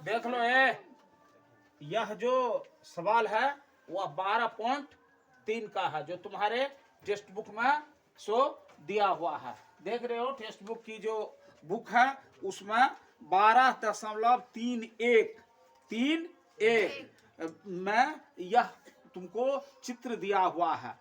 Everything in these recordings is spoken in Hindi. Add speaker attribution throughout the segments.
Speaker 1: देख लो यह जो सवाल है वह 12.3 का है, जो तुम्हारे टेक्स्ट बुक में सो दिया हुआ है। देख रहे हो टेक्स्ट बुक की जो बुक है उसमें 12.31 में यह तुमको चित्र दिया हुआ है।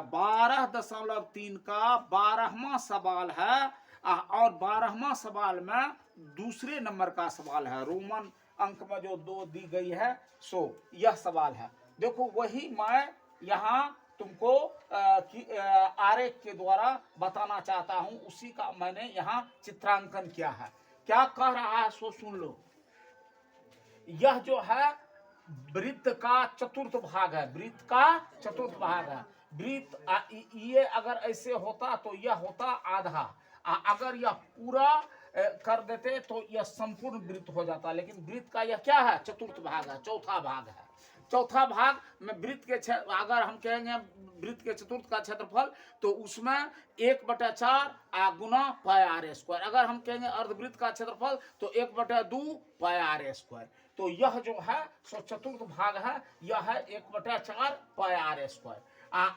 Speaker 1: 12.3 का 12वां सवाल है और 12वां सवाल में दूसरे नंबर का सवाल है। रोमन अंक में जो 2 दी गई है सो यह सवाल है। देखो वही मैं यहाँ तुमको आरेख के द्वारा बताना चाहता हूँ, उसी का मैंने यहाँ चित्रांकन किया है। क्या कह रहा है सो सुन लो। यह जो है वृत्त का चतुर्थ भाग है, वृत्त का चतुर्थ भाग है। वृत्त ये अगर ऐसे होता तो यह होता आधा, अगर यह पूरा कर देते तो यह संपूर्ण वृत्त हो जाता। लेकिन वृत्त का यह क्या है? चतुर्थ भाग है, चौथा भाग है। चौथा भाग में वृत्त के अगर हम कहेंगे वृत्त के चतुर्थ का क्षेत्रफल तो उसमें 1/4 गुना पाई आर स्क्वायर। अगर हम कहेंगे अर्धवृत्त का क्षेत्रफल तो 1/2 पाई आर स्क्वायर। तो यह जो है सो चतुर्थ भाग है, यह है 1/4 पाई आर स्क्वायर।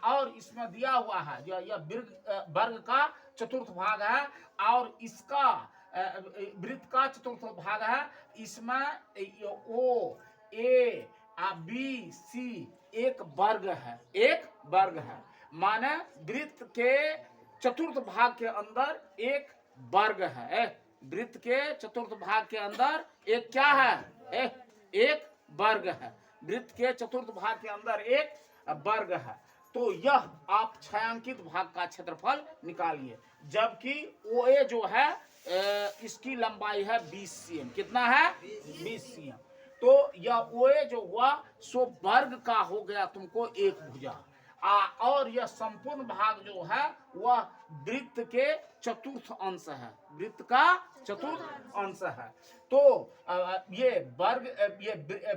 Speaker 1: और इसमें दिया हुआ है यह वर्ग का चतुर्थ भाग है और इसका वृत्त का चतुर्थ भाग है। इसमें ओ ए बी सी एक वर्ग है, एक वर्ग है। माने वृत्त के चतुर्थ भाग के अंदर एक वर्ग है। वृत्त के चतुर्थ भाग के अंदर एक क्या है? एक वर्ग है। वृत्त के चतुर्थ भाग के अंदर एक वर्ग है। तो यह आप छायांकित भाग का क्षेत्रफल निकालिए। जबकि OA जो है इसकी लंबाई है 20 cm। कितना है? 20 cm। तो यह OA जो हुआ सो वर्ग का हो गया तुमको एक भुजा। और यह संपूर्ण भाग जो है वह वृत्त के चतुर्थ अंश है, वृत्त का चतुर्थ अंश है। तो ये वर्ग ये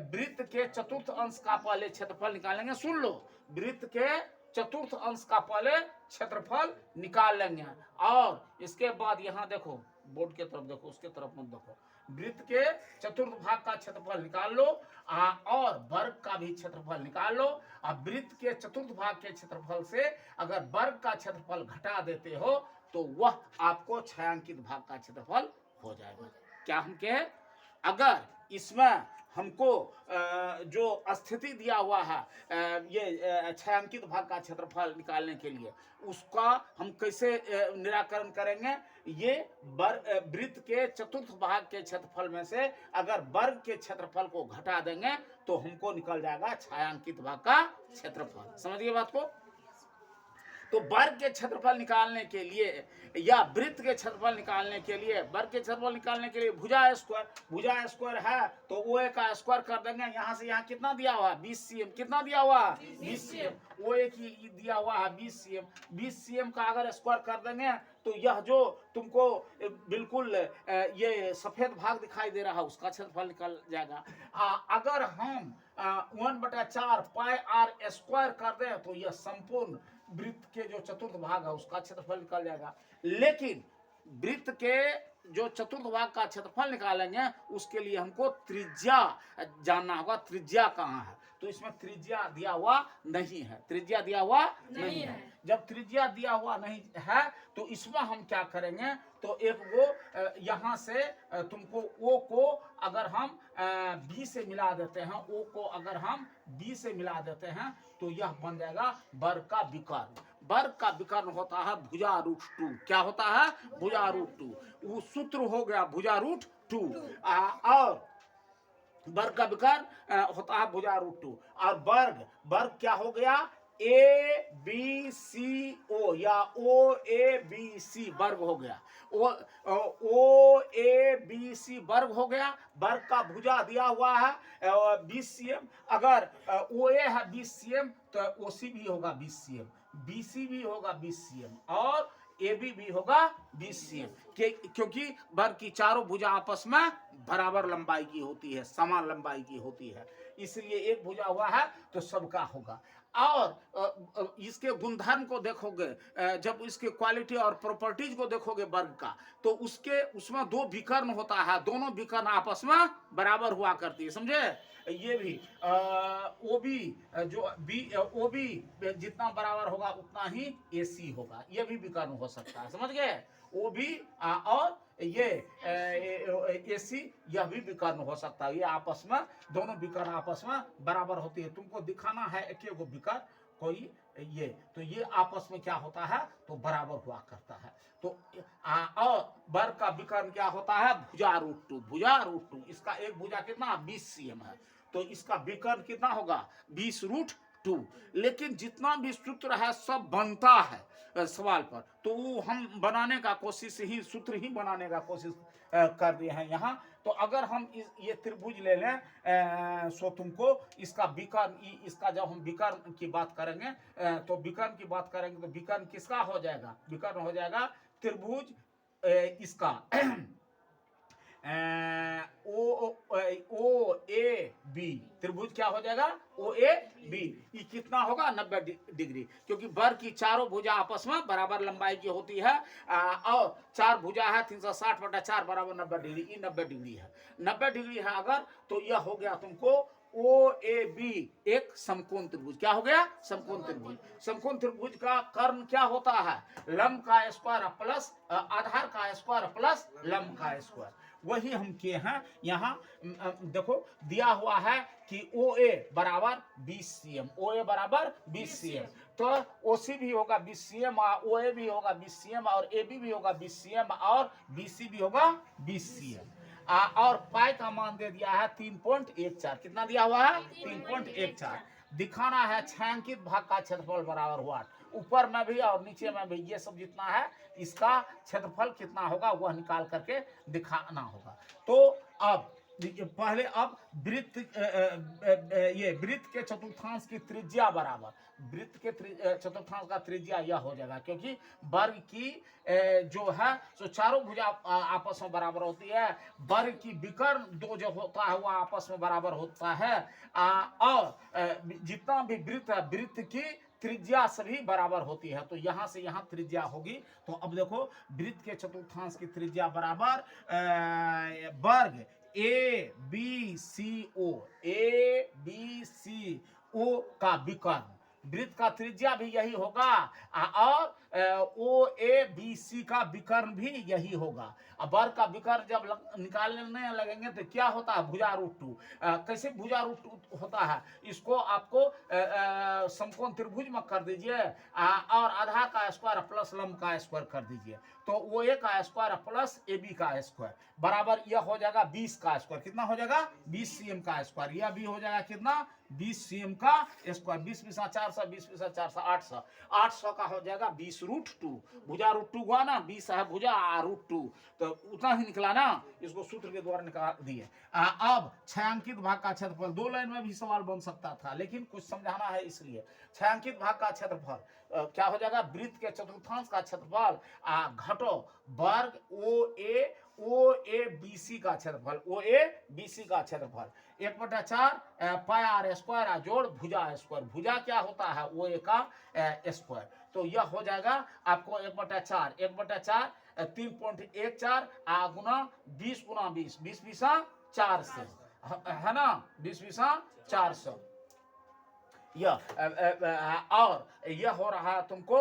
Speaker 1: वृत्त के चतुर्थ अंश का पहले क्षेत्रफल निकालेंगे। सुन लो, वृत्त के चतुर्थ अंश का पहले क्षेत्रफल निकाल लेंगे और इसके बाद यहाँ देखो, बोर्ड के तरफ देखो, उसके तरफ मत देखो। वृत्त के चतुर्थ भाग का क्षेत्रफल निकाल लो और वर्ग का भी क्षेत्रफल निकाल लो। अब वृत्त के चतुर्थ भाग के क्षेत्रफल से अगर वर्ग का क्षेत्रफल घटा देते हो तो वह आपको छायांकित भाग का क्षेत्रफल हो जाएगा। क्या हम कहें? अगर इसमें हमको जो स्थिति दिया हुआ है ये छायांकित भाग का क्षेत्रफल निकालने के लिए, उसका हम कैसे निराकरण करेंगे? ये वृत्त के चतुर्थ भाग के क्षेत्रफल में से अगर वर्ग के क्षेत्रफल को घटा देंगे तो हमको निकल जाएगा छायांकित भाग का क्षेत्रफल। समझिए बात को। तो वर्ग के क्षेत्रफल निकालने के लिए या वृत्त के क्षेत्रफल निकालने के लिए, वर्ग के क्षेत्रफल निकालने के लिए भुजा स्क्वायर है तो OA का स्क्वायर कर देंगे। यहाँ से यहाँ कितना दिया हुआ? 20 cm। कितना दिया हुआ? 20 cm। OA की दिया हुआ है 20 cm। 20 cm का अगर स्क्वायर कर देंगे तो यह जो तुमको बिल्कुल ये सफेद भाग दिखाई दे रहा है उसका क्षेत्रफल निकल जाएगा। अगर हम 1/4 पाई आर स्क्वायर कर दें तो यह संपूर्ण वृत्त के जो चतुर्थ भाग है उसका क्षेत्रफल निकल जाएगा। लेकिन वृत्त के जो चतुर्थ भाग का क्षेत्रफल निकालेंगे उसके लिए हमको त्रिज्या जानना होगा। त्रिज्या कहाँ है? तो इसमें त्रिज्या दिया हुआ नहीं है, त्रिज्या दिया हुआ नहीं है। जब त्रिज्या दिया हुआ नहीं है तो इसमें हम क्या करेंगे? तो एक वो यहाँ से तुमको O को अगर हम B से मिला देते हैं, O को अगर हम B से मिला देते हैं तो यह बन जाएगा वर्ग का विकर्ण। वर्ग का विकर्ण होता है भुजा रूट 2। क्या होता है? भुजा रूट 2। वो सूत्र हो गया भुजा रूट 2। और वर्ग का विकर्ण होता है भुजा रूट 2। और वर्ग क्या हो गया? ABCO या OABC वर्ग हो गया। OABC वर्ग हो गया। वर्ग का भुजा दिया हुआ है 20 cm। अगर OA है 20 cm तो OC भी होगा 20 cm, BC भी होगा 20 cm और AB भी होगा 20 cm। क्योंकि वर्ग की चारों भुजा आपस में बराबर लंबाई की होती है, समान लंबाई की होती है, इसलिए एक भुजा हुआ है तो सबका होगा। और इसके गुणधर्म को देखोगे, जब इसके क्वालिटी और प्रॉपर्टीज को देखोगे वर्ग का, तो उसमें दो विकर्ण होता है, दोनों विकर्ण आपस में बराबर हुआ करती है, समझे। ये भी ओ बी, जो बी ओ बी जितना बराबर होगा उतना ही ए सी होगा, ये भी विकर्ण हो सकता है, समझ गए। ओ बी और ये ए सी, यह भी विकर्ण हो सकता है, ये आपस में दोनों विकर्ण आपस में बराबर होती है। तुमको दिखाना है एक एक विकर्ण कोई, ये तो ये आपस में क्या होता है, तो बराबर हुआ करता है। तो और वर्ग का विकर्ण क्या होता है, भुजा रूट टू, भुजा रूट टू। इसका एक भुजा कितना 20 सीएम है, तो इसका विकर्ण कितना होगा 20 रूट 2। लेकिन जितना भी सूत्र है सब बनता है सवाल पर, तो वो हम बनाने का कोशिश ही, सूत्र ही बनाने का कोशिश कर रहे हैं यहाँ। तो अगर हम ये त्रिभुज ले लें, सो तुमको इसका विकर्ण, इसका जब हम विकर्ण की बात करेंगे, तो विकर्ण की बात करेंगे तो विकर्ण किसका हो जाएगा, विकर्ण हो जाएगा त्रिभुज इसका ओ ए बी, त्रिभुज क्या हो जाएगा ओ ए बी। ये कितना होगा 90 डिग्री, क्योंकि वर्ग की चारों भुजा आपस में बराबर लंबाई की होती है, और चार भुजा है 360/4 बराबर 90 डिग्री, ये 90 डिग्री है, 90 डिग्री है अगर, तो यह हो गया तुमको ओ ए बी एक समकोण त्रिभुज। क्या हो गया, समकोण त्रिभुज। समकोण त्रिभुज का कर्ण क्या होता है, लंब का स्क्वायर प्लस आधार का स्क्वायर प्लस लंब का स्क्वायर। वही हम किए हैं यहाँ। देखो दिया हुआ है कि ओ ए बराबर 20 सीएम, ओ ए बराबर 20 सीएम, तो ओ सी भी होगा 20 सीएम, ओ ए भी होगा 20 सीएम, और ए बी भी होगा 20 सीएम, और बी सी भी होगा 20 सीएम। और पाई का मान दे दिया है 3.14। कितना दिया हुआ है 3.14। दिखाना है छायांकित भाग का क्षेत्रफल बराबर हुआ, ऊपर में भी और नीचे में भी, ये सब जितना है इसका क्षेत्रफल कितना होगा वह निकाल करके दिखाना होगा। तो अब पहले अब वृत्त, ये वृत्त के चतुर्थांश की त्रिज्या बराबर, वृत्त के चतुर्थांश का त्रिज्या यह हो जाएगा, क्योंकि वर्ग की जो है सो चारों भुजा आपस में बराबर होती है, वर्ग की विकर्ण दो जो होता है वह आपस में बराबर होता है, और जितना भी वृत्त है वृत्त की त्रिज्या सभी बराबर होती है। तो यहां से यहां त्रिज्या होगी। तो अब देखो वृत्त के चतुर्थांश की त्रिज्या बराबर वर्ग A B C O, A B C ओ का विकर्ण, वृत्त का त्रिज्या भी यही होगा, और ओ ए बी सी का विकर्ण भी यही होगा। अब वर्ग का विकर्ण जब निकालने लगेंगे तो क्या होता है, भुजा रूट 2। कैसे भुजा रूट 2 होता है, इसको आपको समकोण त्रिभुज में कर दीजिए, और आधार का स्क्वायर प्लस लंब का स्क्वायर कर दीजिए, तो ओ ए का स्क्वायर प्लस ए बी का स्क्वायर बराबर यह हो जाएगा 20 का स्क्वायर। कितना हो जाएगा 20 सीएम का स्क्वायर। यह भी हो जाएगा कितना 20 सीएम का स्क्वायर। 20 × 400, 20 × 400 800, 800 का हो जाएगा 20 रूट 2। भुजा रूट 2 हुआ ना, 20 है भुजा रूट 2, तो उतना ही निकला ना, इसको सूत्र के द्वारा निकाल दिए। अब छायांकित भाग का क्षेत्रफल, 2 लाइन में भी सवाल बन सकता था, लेकिन कुछ समझाना है इसलिए। छायांकित भाग का क्षेत्रफल क्या हो जाएगा, वृत्त के चतुर्थांश का क्षेत्रफल घटो वर्ग ओ ए बी सी का क्षेत्रफल, ओ ए बी सी का क्षेत्रफल 1/4 पाई आर स्क्वायर जोड़ भुजा स्क्वायर। भुजा क्या होता है ओ ए का स्क्वायर। तो यह हो जाएगा आपको 1/4, 1/4 3.14 गुना 20 × 20, 20 × 4 से है ना, 20 × 400। और यह हो रहा है तुमको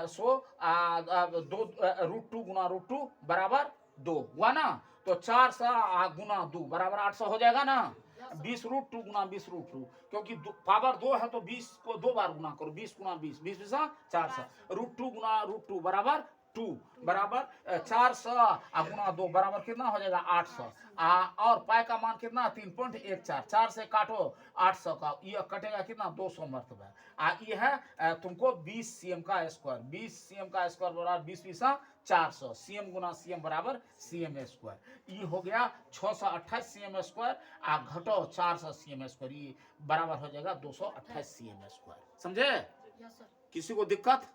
Speaker 1: सो 2 रूट 2 गुना रूट 2 बराबर 2 हुआ ना, तो 400 गुना 2 बराबर 800 हो जाएगा ना। 20 रूट 2 गुना 20 रूट 2, क्योंकि पावर 2 है तो 20 को 2 बार गुना करो, 20 × 20, 20 × 400, रूट 2 गुना रूट 2 बराबर 2 बराबर 400 गुना 2 बराबर कितना हो जाएगा 800। और पाई का मान कितना 3.14, 4 से काटो 800 का, ये कटेगा कितना 200 मरतबा। ये है तुमको 20 सीएम का स्क्वायर, 20 सीएम का स्क्वायर बराबर 20 × 400, सीएम गुना सीएम बराबर सीएम स्क्वायर। ये हो गया 628 सीएम स्क्वायर, घटो 400 सीएम स्क्वायर, ये बराबर हो जाएगा 228 सीएम स्क्वायर। समझे? किसी को दिक्कत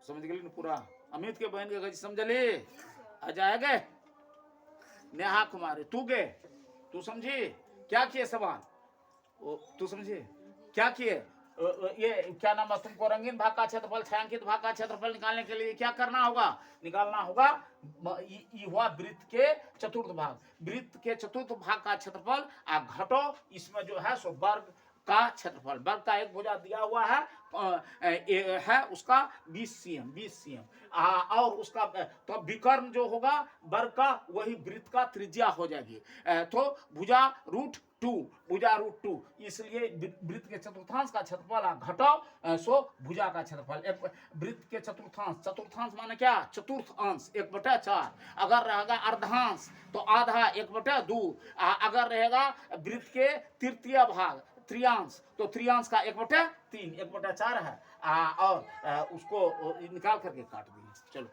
Speaker 1: समझ गए पूरा? अमित के बहन के गज समझले आ जाएगा। नेहा कुमारी तू गे, तू समझी क्या किए सवाल, तू समझे क्या किए? ये क्या नाम है, तुमको रंगीन भाग का क्षेत्रफल, छायांकित भाग का क्षेत्रफल निकालने के लिए क्या करना होगा, निकालना होगा ये हुआ वृत्त के चतुर्थ भाग, वृत्त के चतुर्थ भाग का क्षेत्रफल घटो इसमें जो है सो वर्ग का क्षेत्रफल, वर्ग का एक भुजा दिया हुआ है उसका 20 cm, 20 cm और उसका तो विकर्ण जो होगा वर्ग का वही वृत्त का त्रिज्या हो जाएगी। तो भुजा √2, भुजा √2, इसलिए वृत्त के चतुर्थांश का क्षेत्रफल घटाओ सो भुजा का क्षेत्रफल। एक वृत्त के चतुर्थांश, चतुर्थांश माने क्या, चतुर्थ अंश 1/4, अगर रहेगा अर्धांश तो आधा 1/2, अगर रहेगा वृत्त के तृतीय भाग त्रियांश तो त्रियांश का 1/3, 1/4 है और उसको निकाल करके काट दिए। चलो